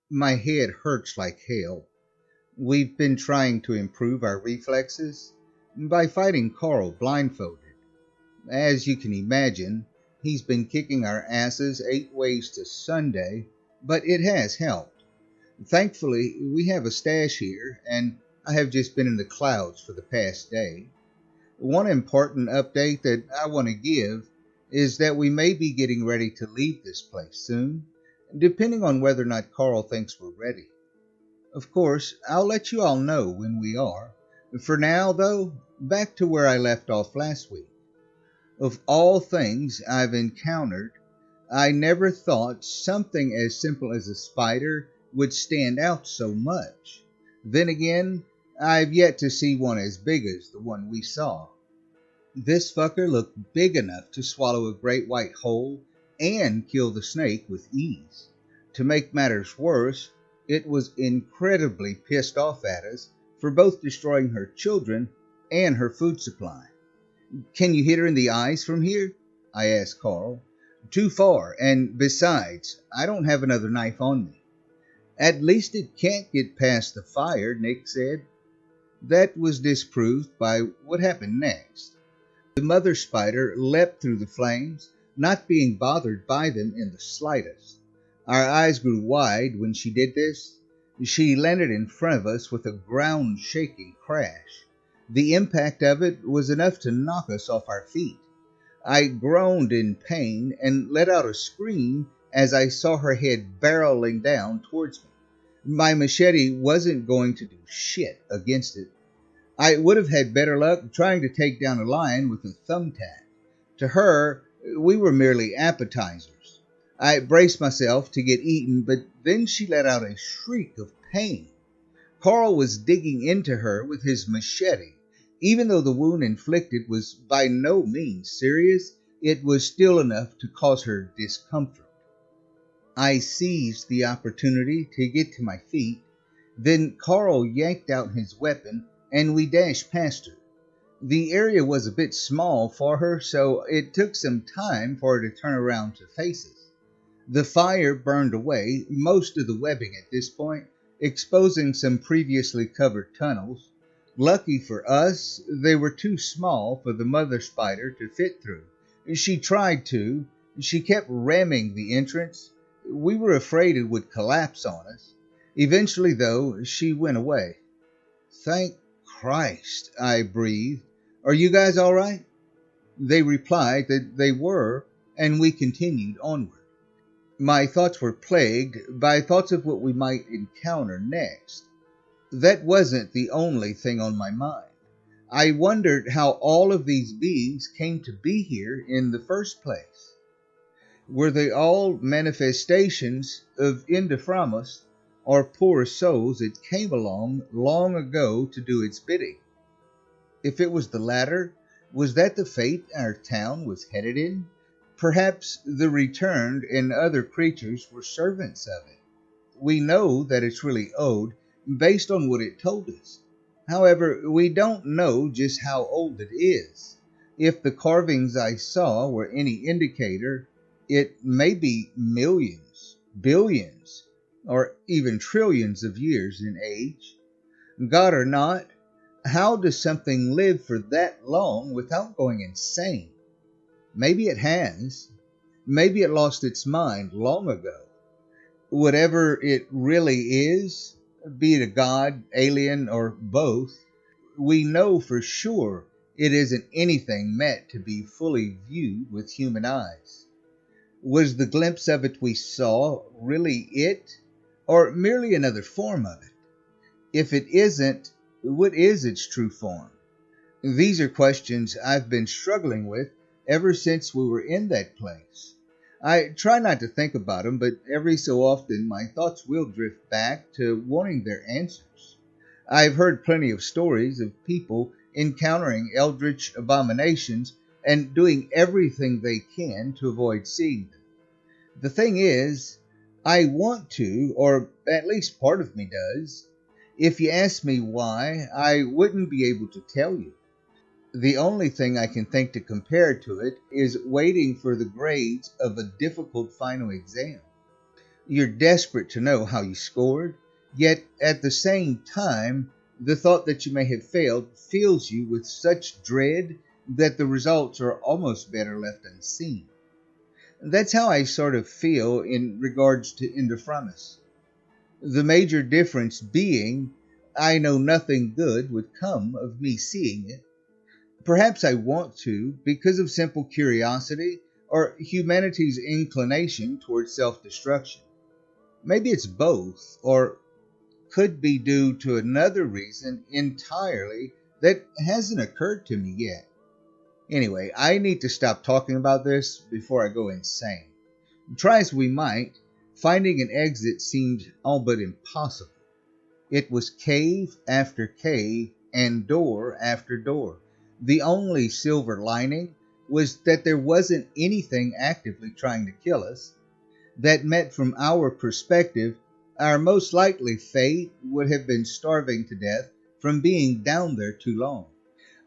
My head hurts like hell. We've been trying to improve our reflexes by fighting Carl blindfolded. As you can imagine, he's been kicking our asses 8 ways to Sunday, but it has helped. Thankfully, we have a stash here, and I have just been in the clouds for the past day. One important update that I want to give is that we may be getting ready to leave this place soon, depending on whether or not Carl thinks we're ready. Of course, I'll let you all know when we are. For now, though, back to where I left off last week. Of all things I've encountered, I never thought something as simple as a spider would stand out so much. Then again, I've yet to see one as big as the one we saw. This fucker looked big enough to swallow a great white hole and kill the snake with ease. To make matters worse, it was incredibly pissed off at us for both destroying her children and her food supply. "Can you hit her in the eyes from here?" I asked Carl. "Too far, and besides, I don't have another knife on me." "At least it can't get past the fire," Nick said. That was disproved by what happened next. The mother spider leapt through the flames, not being bothered by them in the slightest. Our eyes grew wide when she did this. She landed in front of us with a ground-shaking crash. The impact of it was enough to knock us off our feet. I groaned in pain and let out a scream as I saw her head barreling down towards me. My machete wasn't going to do shit against it. I would have had better luck trying to take down a lion with a thumbtack. To her, we were merely appetizers. I braced myself to get eaten, but then she let out a shriek of pain. Carl was digging into her with his machete. Even though the wound inflicted was by no means serious, it was still enough to cause her discomfort. I seized the opportunity to get to my feet. Then Carl yanked out his weapon and we dashed past her. The area was a bit small for her, so it took some time for her to turn around to face us. The fire burned away most of the webbing at this point, exposing some previously covered tunnels. Lucky for us, they were too small for the mother spider to fit through. She tried to. She kept ramming the entrance. We were afraid it would collapse on us. Eventually, though, she went away. "Thank Christ," I breathed. "Are you guys all right?" They replied that they were, and we continued onward. My thoughts were plagued by thoughts of what we might encounter next. That wasn't the only thing on my mind. I wondered how all of these beings came to be here in the first place. Were they all manifestations of Indiframus, or poor souls that came along long ago to do its bidding? If it was the latter, was that the fate our town was headed in? Perhaps the returned and other creatures were servants of it. We know that it's really owed based on what it told us. However, we don't know just how old it is. If the carvings I saw were any indicator, it may be millions, billions, or even trillions of years in age. God or not, how does something live for that long without going insane? Maybe it has. Maybe it lost its mind long ago. Whatever it really is, be it a god, alien, or both, we know for sure it isn't anything meant to be fully viewed with human eyes. Was the glimpse of it we saw really it, or merely another form of it? If it isn't, what is its true form? These are questions I've been struggling with ever since we were in that place. I try not to think about them, but every so often my thoughts will drift back to wanting their answers. I've heard plenty of stories of people encountering eldritch abominations and doing everything they can to avoid seeing them. The thing is, I want to, or at least part of me does. If you ask me why, I wouldn't be able to tell you. The only thing I can think to compare to it is waiting for the grades of a difficult final exam. You're desperate to know how you scored, yet at the same time, the thought that you may have failed fills you with such dread that the results are almost better left unseen. That's how I sort of feel in regards to Indiframus. The major difference being, I know nothing good would come of me seeing it. Perhaps I want to because of simple curiosity or humanity's inclination towards self-destruction. Maybe it's both, or could be due to another reason entirely that hasn't occurred to me yet. Anyway, I need to stop talking about this before I go insane. Try as we might, finding an exit seemed all but impossible. It was cave after cave and door after door. The only silver lining was that there wasn't anything actively trying to kill us. That meant from our perspective, our most likely fate would have been starving to death from being down there too long.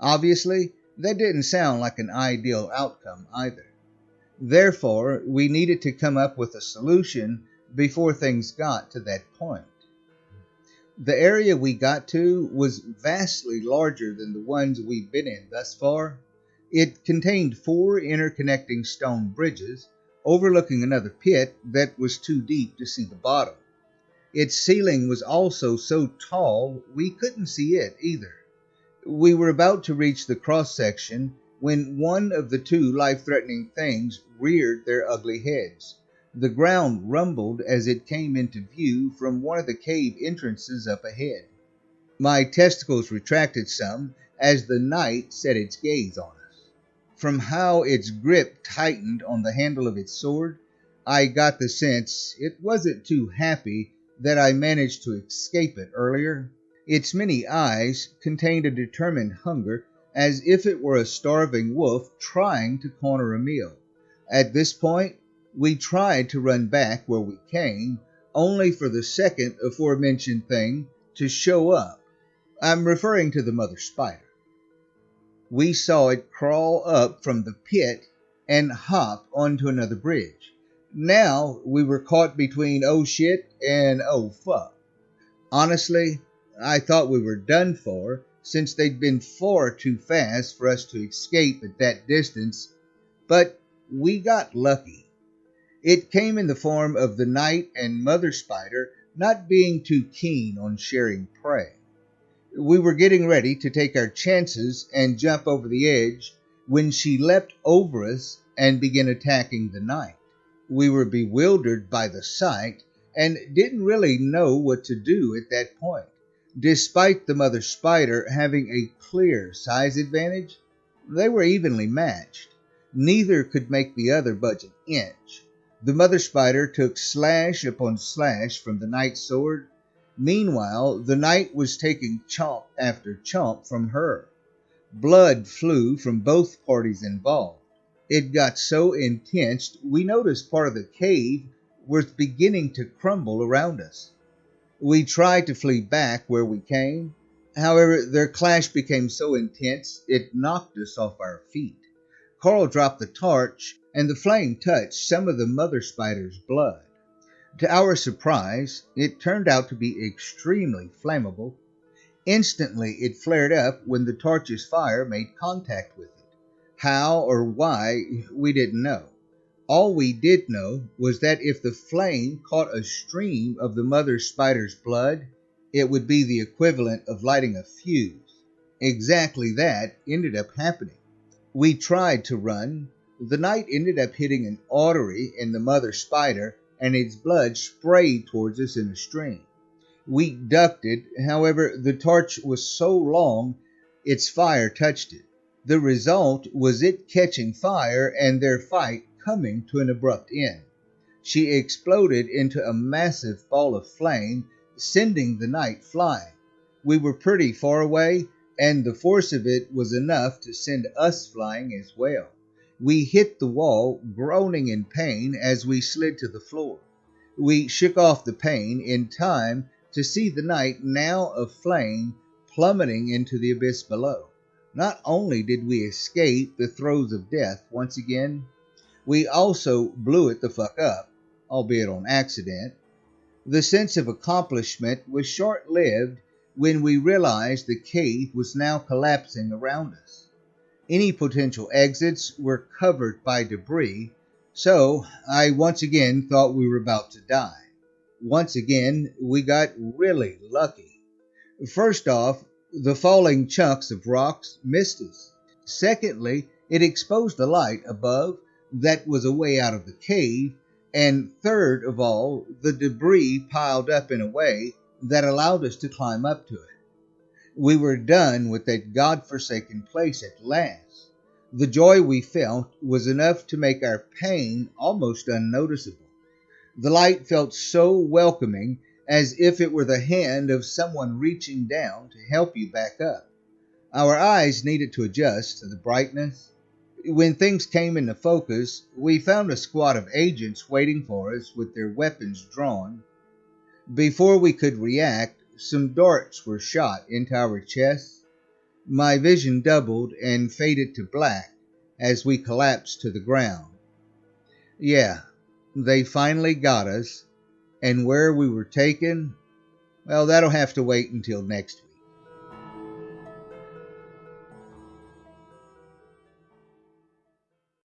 Obviously, that didn't sound like an ideal outcome either. Therefore, we needed to come up with a solution before things got to that point. The area we got to was vastly larger than the ones we've been in thus far. It contained 4 interconnecting stone bridges overlooking another pit that was too deep to see the bottom. Its ceiling was also so tall we couldn't see it either. We were about to reach the cross-section when one of the 2 life-threatening things reared their ugly heads. The ground rumbled as it came into view from one of the cave entrances up ahead. My testicles retracted some as the knight set its gaze on us. From how its grip tightened on the handle of its sword, I got the sense it wasn't too happy that I managed to escape it earlier. Its many eyes contained a determined hunger, as if it were a starving wolf trying to corner a meal. At this point, we tried to run back where we came, only for the second aforementioned thing to show up. I'm referring to the mother spider. We saw it crawl up from the pit and hop onto another bridge. Now we were caught between oh shit and oh fuck. Honestly, I thought we were done for, since they'd been far too fast for us to escape at that distance, but we got lucky. It came in the form of the knight and mother spider not being too keen on sharing prey. We were getting ready to take our chances and jump over the edge when she leapt over us and began attacking the knight. We were bewildered by the sight and didn't really know what to do at that point. Despite the mother spider having a clear size advantage, they were evenly matched. Neither could make the other budge an inch. The mother spider took slash upon slash from the knight's sword. Meanwhile, the knight was taking chomp after chomp from her. Blood flew from both parties involved. It got so intense we noticed part of the cave was beginning to crumble around us. We tried to flee back where we came. However, their clash became so intense it knocked us off our feet. Carl dropped the torch, and the flame touched some of the mother spider's blood. To our surprise, it turned out to be extremely flammable. Instantly, it flared up when the torch's fire made contact with it. How or why, we didn't know. All we did know was that if the flame caught a stream of the mother spider's blood, it would be the equivalent of lighting a fuse. Exactly that ended up happening. We tried to run. The knight ended up hitting an artery in the mother spider, and its blood sprayed towards us in a stream. We ducked it, however, the torch was so long, its fire touched it. The result was it catching fire and their fight coming to an abrupt end. She exploded into a massive ball of flame, sending the knight flying. We were pretty far away, and the force of it was enough to send us flying as well. We hit the wall, groaning in pain as we slid to the floor. We shook off the pain in time to see the knight, now aflame, plummeting into the abyss below. Not only did we escape the throes of death once again, we also blew it the fuck up. albeit on accident. The sense of accomplishment was short-lived when we realized the cave was now collapsing around us. Any potential exits were covered by debris, so I once again thought we were about to die. Once again, we got really lucky. First off, the falling chunks of rocks missed us. Secondly, it exposed a light above that was a way out of the cave. And third of all, the debris piled up in a way that allowed us to climb up to it. We were done with that God-forsaken place at last. The joy we felt was enough to make our pain almost unnoticeable. The light felt so welcoming, as if it were the hand of someone reaching down to help you back up. Our eyes needed to adjust to the brightness. When things came into focus, we found a squad of agents waiting for us with their weapons drawn. Before we could react, some darts were shot into our chests. My vision doubled and faded to black as we collapsed to the ground. Yeah, they finally got us, and where we were taken, well, that'll have to wait until next week.